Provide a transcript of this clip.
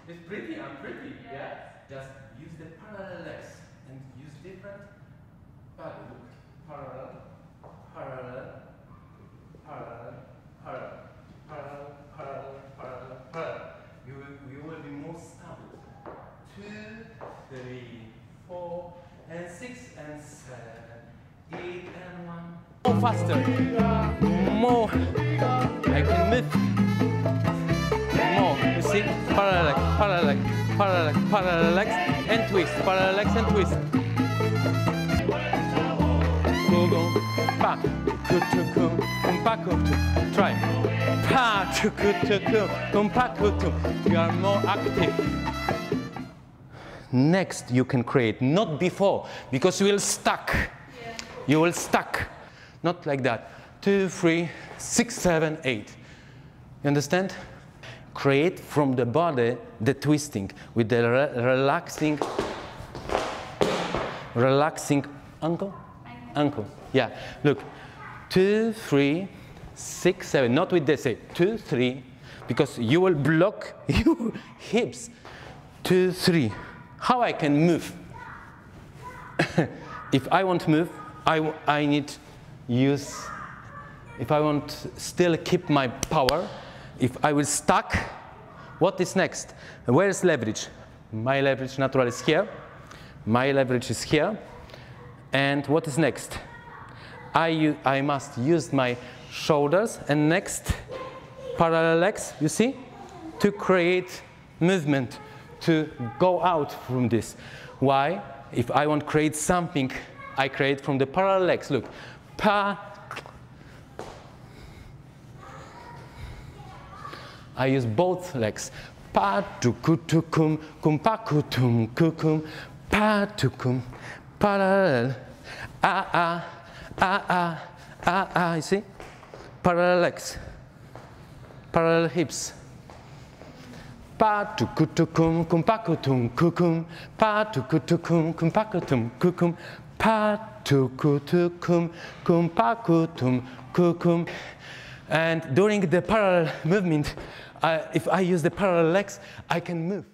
It's pretty, I'm pretty, yeah? Just use the parallel legs and use different body. Look, parallel, parallel, parallel, parallel, parallel, parallel, parallel, parallel. You will be more stable. 2, 3, 4, and 6, and 7, 8, and 1. More faster, more. I can move. More, you see? Parallel, parallel, parallel, parallel legs and twist, parallel legs and twist. Pa, try. Pa, you are more active. Next, you can create, not before, because you will stuck. You will stuck. Not like that. 2, 3, 6, 7, 8. You understand? Create from the body the twisting with the relaxing ankle. Ankle. Yeah. Look. 2, 3, 6, 7. Not with this. 2, 3, because you will block your hips. 2, 3. How I can move? If I want to move, I need use. If I want still keep my power, if I will stuck, what is next? Where is leverage? My leverage natural is here. My leverage is here. And what is next? I must use my shoulders and next parallel legs, you see, to create movement, to go out from this. Why? If I want to create something, I create from the parallel legs. Look, pa. I use both legs. Pa tu kum kum pa kutum kukum pa tu kum parallel you see? Parallel legs, parallel hips. Pa tu kutum kum pa kutum kukum pa tu kutum kum pa kutum kukum pa tu kutum kum pa kutum kukum. And during the parallel movement, if I use the parallel legs, I can move.